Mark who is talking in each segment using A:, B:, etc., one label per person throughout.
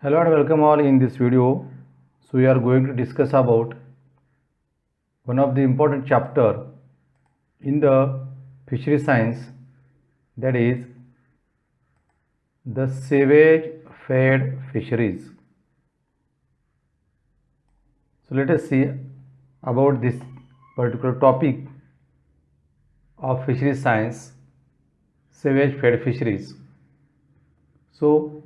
A: Hello and welcome all in this video. So we are going to discuss about one of the important chapter in the fishery science, that is the sewage fed fisheries. So let us see about this particular topic of fishery science, sewage fed fisheries. So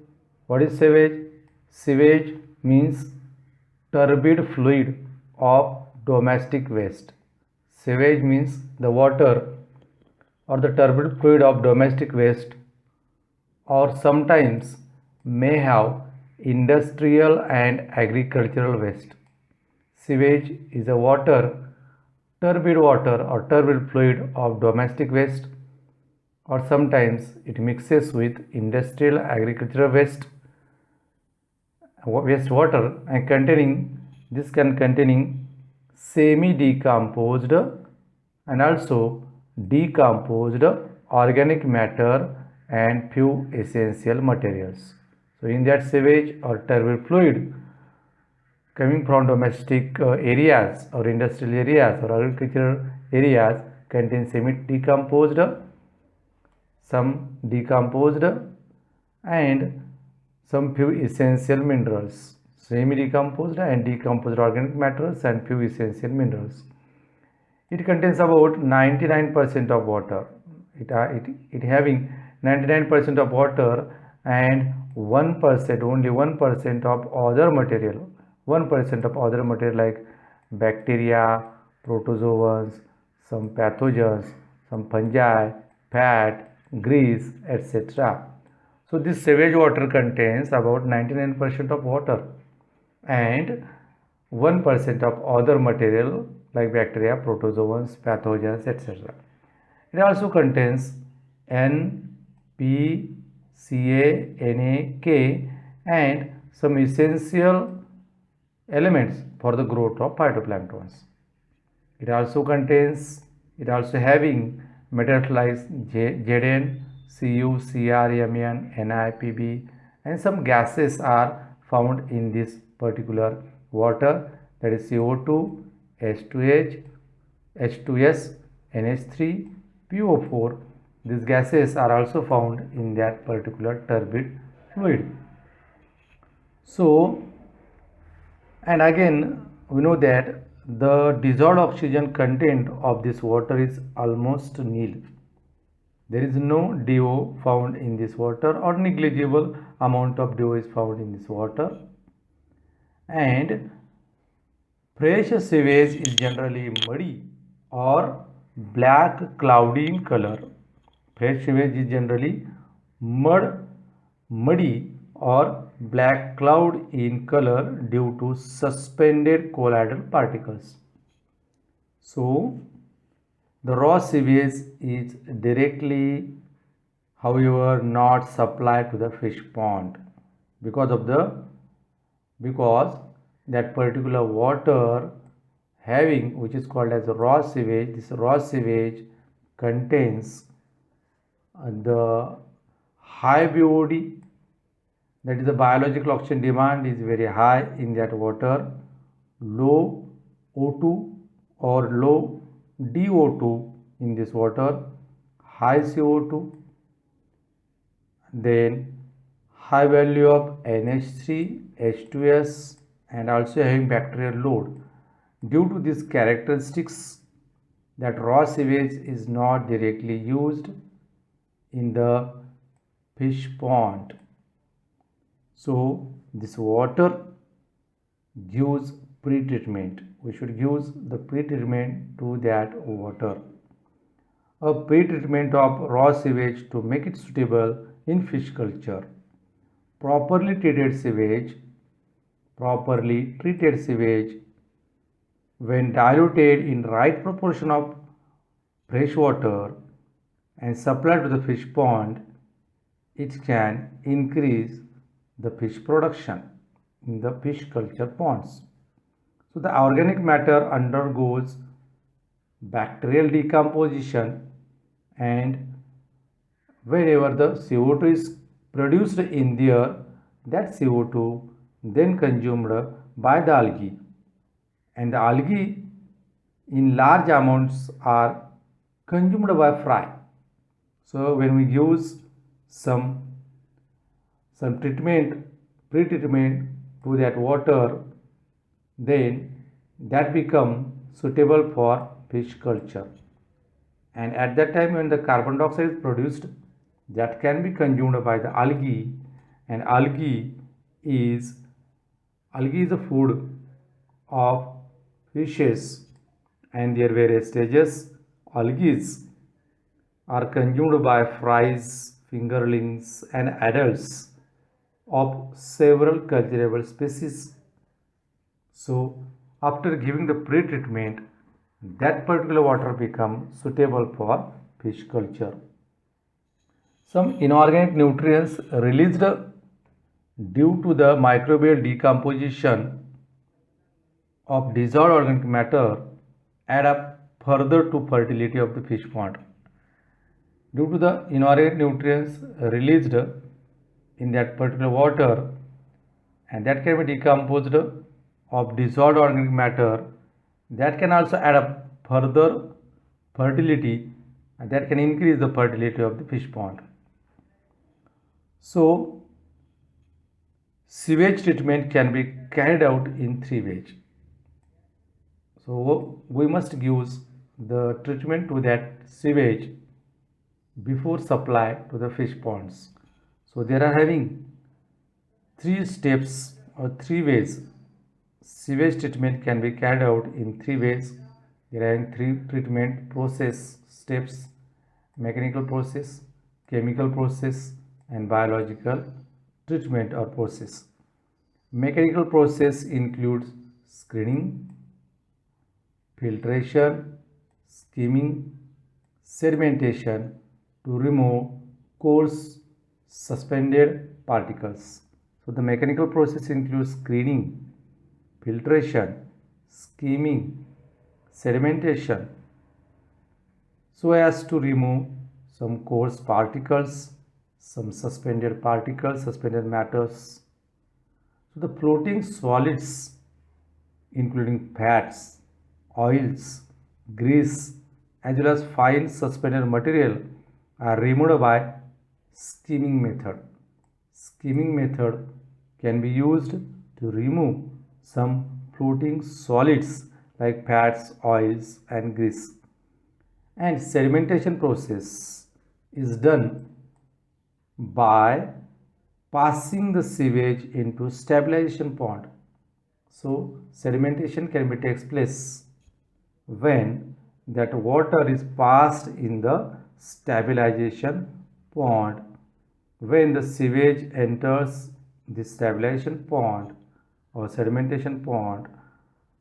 A: what is sewage? Sewage means turbid fluid of domestic waste. Sewage means the water or the turbid fluid of domestic waste, or sometimes may have industrial and agricultural waste. Sewage is a turbid water or turbid fluid of domestic waste, or sometimes it mixes with industrial agricultural wastewater and containing semi-decomposed and also decomposed organic matter and few essential materials. So in that sewage or turbid fluid coming from domestic areas or industrial areas or agricultural areas contains semi-decomposed, some decomposed, and some few essential minerals, semi-decomposed and decomposed organic matters and few essential minerals. It contains about 99% of water. It having 99% of water and 1%, only 1% of other material. 1% of other material like bacteria, protozoans, some pathogens, some fungi, fat, grease, etc. So this sewage water contains about 99% of water and 1% of other material like bacteria, protozoans, pathogens, etc. It also contains N, P, Ca, Na, K and some essential elements for the growth of phytoplanktons. It also having metals like Zn, Cu, Cr, Mn, Ni, Pb, and some gases are found in this particular water, that is CO2, H2H, H2S, NH3, PO4. These gases are also found in that particular turbid fluid. So, and again we know that the dissolved oxygen content of this water is almost nil. There is no DO found in this water, or negligible amount of DO is found in this water. And fresh sewage is generally muddy or black cloudy in color. Fresh sewage is generally muddy or black cloud in color due to suspended colloidal particles. So the raw sewage is directly, however, not supplied to the fish pond because that particular water having, which is called as raw sewage, this raw sewage contains the high BOD, that is the biological oxygen demand is very high in that water, low O2 or low DO2 in this water, high CO2, then high value of NH3, H2S, and also having bacterial load. Due to these characteristics, that raw sewage is not directly used in the fish pond. So this water gives pre-treatment. We should use the pre-treatment to that water. A pre-treatment of raw sewage to make it suitable in fish culture. Properly treated sewage, when diluted in right proportion of fresh water and supplied to the fish pond, it can increase the fish production in the fish culture ponds. So the organic matter undergoes bacterial decomposition, and whenever the CO2 is produced in there, that CO2 then consumed by the algae, and the algae in large amounts are consumed by fry. So when we use some treatment, pre-treatment to that water, then that become suitable for fish culture. And at that time when the carbon dioxide is produced, that can be consumed by the algae, and is algae is the food of fishes, and their various stages. Algae are consumed by fries, fingerlings, and adults of several cultivable species. So, after giving the pre-treatment, that particular water becomes suitable for fish culture. Some inorganic nutrients released due to the microbial decomposition of dissolved organic matter add up further to fertility of the fish pond. Due to the inorganic nutrients released in that particular water, and that can be decomposed of dissolved organic matter, that can also add up further fertility, and that can increase the fertility of the fish pond. So, sewage treatment can be carried out in three ways. So, we must use the treatment to that sewage before supply to the fish ponds. So, there are having three steps or three ways. Sewage treatment can be carried out in three ways. There are three treatment process steps: mechanical process, chemical process, and biological treatment or process. Mechanical process includes screening, filtration, skimming, sedimentation to remove coarse suspended particles. So the mechanical process includes screening, filtration, skimming, sedimentation, so as to remove some coarse particles, some suspended particles, suspended matters. So the floating solids including fats, oils, grease, as well as fine suspended material are removed by skimming method. Skimming method can be used to remove some floating solids like fats, oils, and grease. And sedimentation process is done by passing the sewage into stabilization pond. So sedimentation can be takes place when that water is passed in the stabilization pond. When the sewage enters the stabilization pond or sedimentation pond,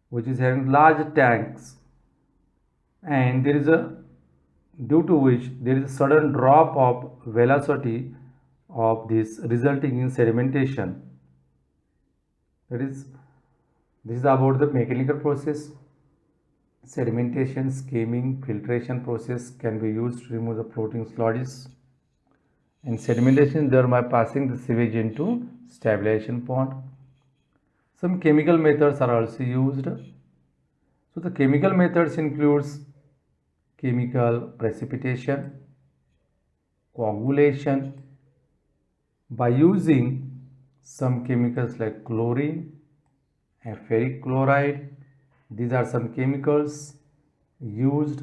A: which is having large tanks, and there is a due to which there is a sudden drop of velocity of this resulting in sedimentation. That is, this is about the mechanical process. Sedimentation, skimming, filtration process can be used to remove the floating solids, and sedimentation is done by passing the sewage into stabilization pond. Some chemical methods are also used. So the chemical methods includes chemical precipitation, coagulation by using some chemicals like chlorine and ferric chloride. These are some chemicals used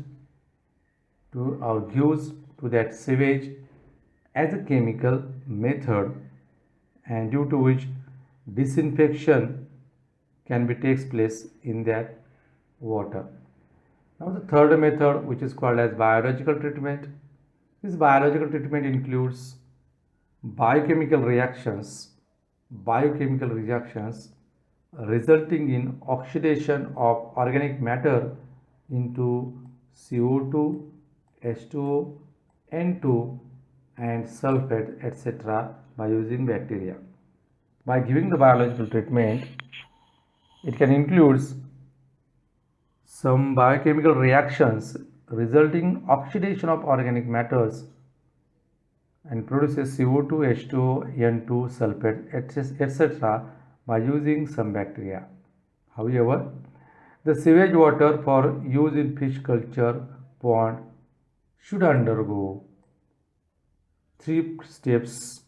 A: to that sewage as a chemical method, and due to which disinfection can be takes place in that water. Now the third method, which is called as biological treatment. This biological treatment includes biochemical reactions resulting in oxidation of organic matter into CO2, H2O, N2 and sulfate, etc. by using bacteria. By giving the biological treatment, it can include some biochemical reactions resulting in oxidation of organic matters and produces CO2, H2O, N2, sulfate, etc. by using some bacteria. However, the sewage water for use in fish culture pond should undergo three steps: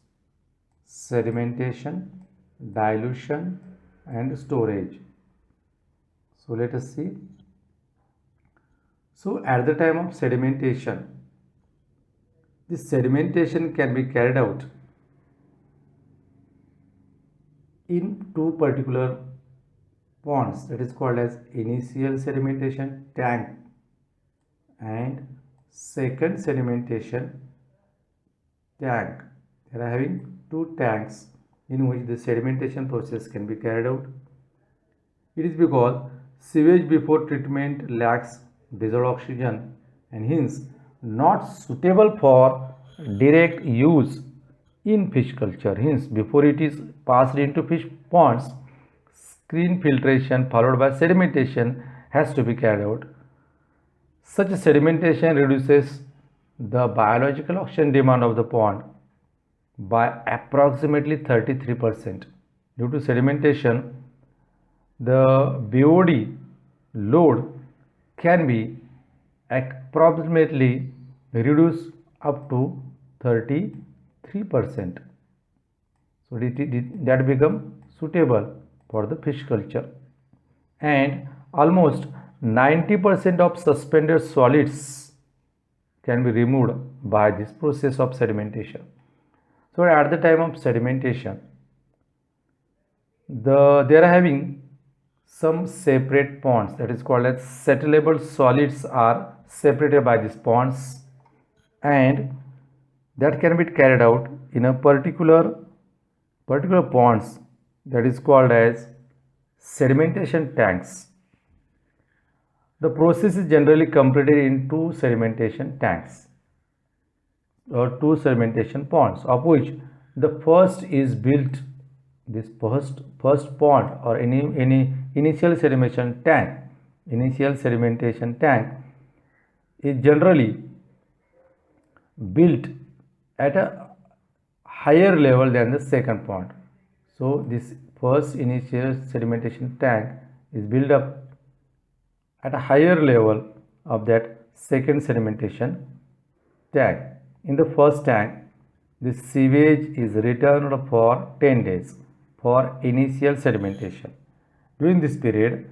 A: sedimentation, dilution, and storage. So let us see. So at the time of sedimentation, this sedimentation can be carried out in two particular ponds, that is called as initial sedimentation tank and second sedimentation tank. They are having two tanks in which the sedimentation process can be carried out. It is because sewage before treatment lacks dissolved oxygen and hence not suitable for direct use in fish culture. Hence, before it is passed into fish ponds, screen filtration followed by sedimentation has to be carried out. Such sedimentation reduces the biological oxygen demand of the pond by approximately 33%. Due to sedimentation, the BOD load can be approximately reduced up to 33%. So that become suitable for the fish culture, and almost 90% of suspended solids can be removed by this process of sedimentation. So at the time of sedimentation, they are having some separate ponds, that is called as settleable solids are separated by these ponds, and that can be carried out in a particular ponds, that is called as sedimentation tanks. The process is generally completed in two sedimentation tanks or two sedimentation ponds, of which the first is built. This first pond or any initial sedimentation tank is generally built at a higher level than the second pond. So this first initial sedimentation tank is built up at a higher level of that second sedimentation tank. In the first tank, the sewage is returned for 10 days for initial sedimentation. During this period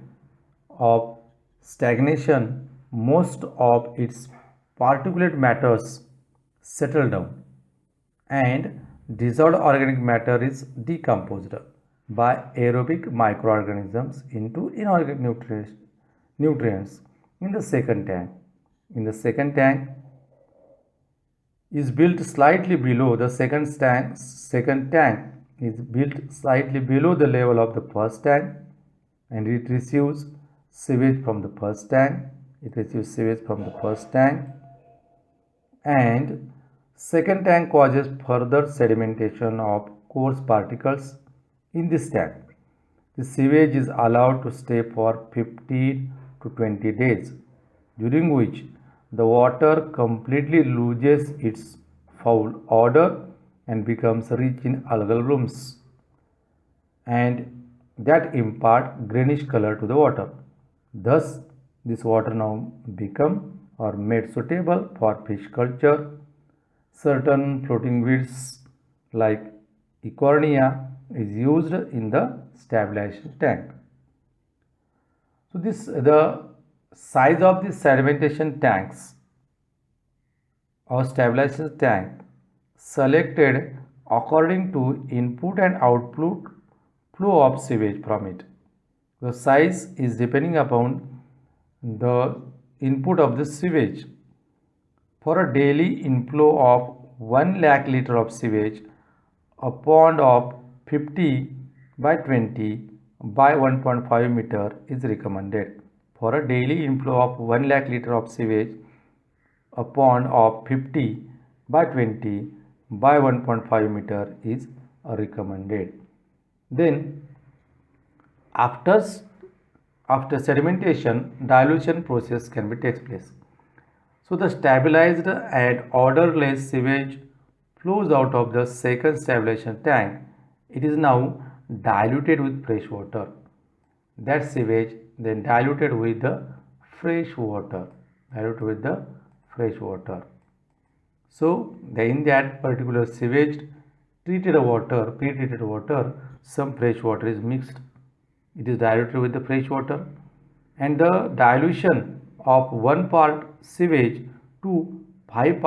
A: of stagnation, most of its particulate matters settle down and dissolved organic matter is decomposed by aerobic microorganisms into inorganic nutrients in the second tank. In the second tank is built slightly below the second tank is built slightly below the level of the first tank, and it receives sewage from the first tank. And second tank causes further sedimentation of coarse particles in this tank. The sewage is allowed to stay for 15 to 20 days, during which the water completely loses its foul odor and becomes rich in algal blooms, and that impart greenish color to the water. Thus, this water now become or made suitable for fish culture. Certain floating weeds like Ecornia is used in the stabilization tank. So the size of the sedimentation tanks or stabilization tank selected according to input and output flow of sewage from it. The size is depending upon the input of the sewage. For a daily inflow of 1 lakh liter of sewage, a pond of 50 by 20 by 1.5 meter is recommended. For a daily inflow of 1 lakh liter of sewage, a pond of 50 by 20 by 1.5 meter is recommended. Then after sedimentation, dilution process takes place. So the stabilized and odorless sewage flows out of the second stabilization tank, it is now diluted with fresh water. That sewage then diluted with the fresh water. So in that particular sewage treated water, pre-treated water, some fresh water is mixed. It is diluted with the fresh water, and the dilution of 1 part sewage to 5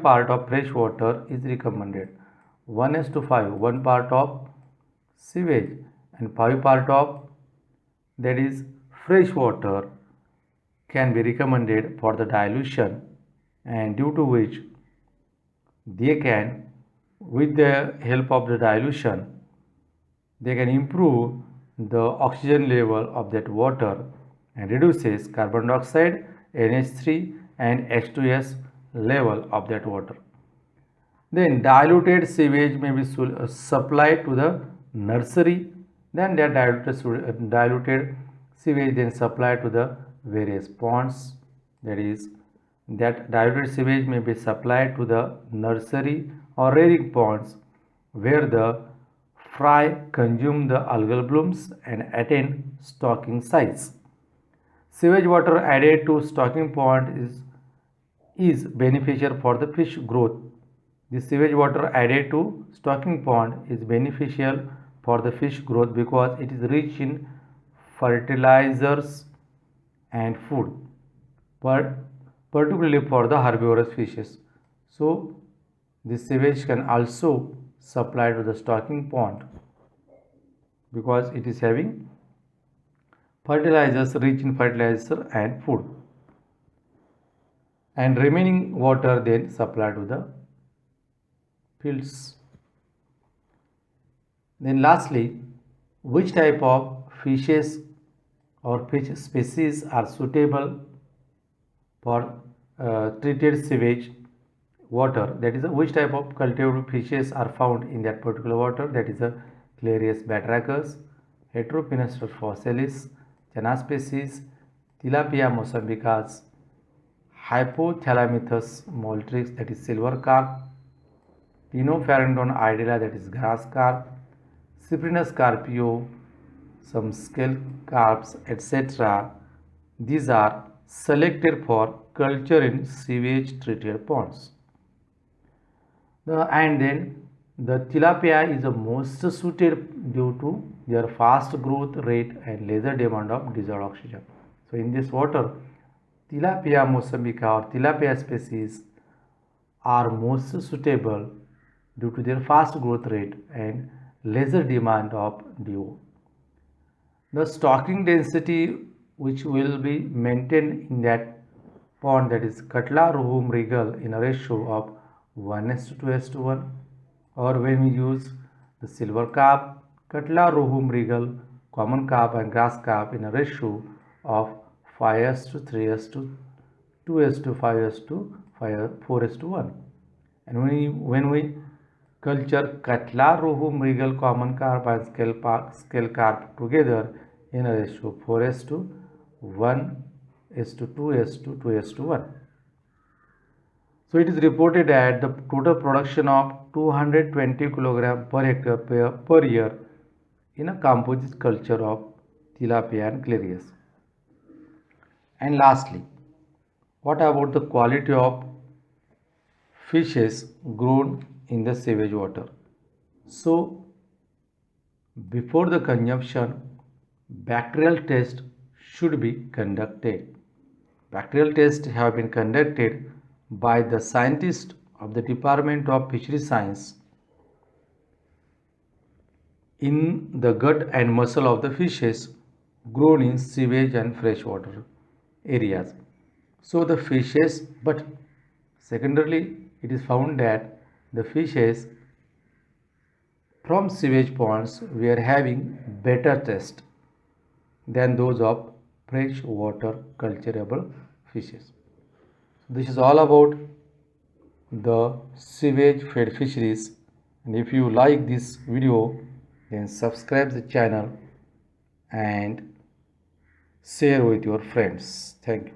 A: part of fresh water is recommended. 1:5, 1 part of sewage and 5 part of, that is, fresh water can be recommended for the dilution, and due to which they can, with the help of the dilution, they can improve the oxygen level of that water and reduces carbon dioxide, NH3 and H2S level of that water. Then diluted sewage may be supplied to the nursery. Then that diluted sewage then supplied to the various ponds. That diluted sewage may be supplied to the nursery or rearing ponds, where the fry consume the algal blooms and attain stocking size. Sewage water added to stocking pond is beneficial for the fish growth. The sewage water added to stocking pond is beneficial for the fish growth because it is rich in fertilizers and food, particularly for the herbivorous fishes. So this sewage can also supply to the stocking pond because it is having fertilizers, rich in fertilizer and food, and remaining water then supplied to the fields. Then lastly, which type of fishes or fish species are suitable for treated sewage water? That is, which type of cultivated fishes are found in that particular water? That is a Clarius batrachus, Heteropneustos fossilis, Chana species, Tilapia mosambicas, Hypothalamithus moltrix, that is silver carp, Pinopharynodon idella, that is grass carp, Cyprinus carpio, some scale carps, etc. These are selected for culture in sewage treated ponds. And then the tilapia is the most suited due to their fast growth rate and lesser demand of dissolved oxygen. So in this water, Tilapia mosambica or tilapia species are most suitable due to their fast growth rate and lesser demand of DO. The stocking density which will be maintained in that pond, that is Cutla rohum regal, in a ratio of 1:2:1, or when we use the silver carp, Cutla rohum regal, common carp and grass carp in a ratio of 5:3:2:5:4:1. And when we culture Cutla rohum regal, common carp and scale carp together in a ratio 4:1:2:2:1. So it is reported that the total production of 220 kg per hectare per year in a composite culture of tilapia and Clarius. And lastly, what about the quality of fishes grown in the sewage water? So before the consumption, bacterial tests should be conducted. Bacterial tests have been conducted by the scientists of the Department of Fishery Science in the gut and muscle of the fishes grown in sewage and freshwater areas. So the fishes, but secondarily it is found that the fishes from sewage ponds were having better taste than those of freshwater culturable fishes. This is all about the sewage fed fisheries, and if you like this video, then subscribe the channel and share with your friends. Thank you.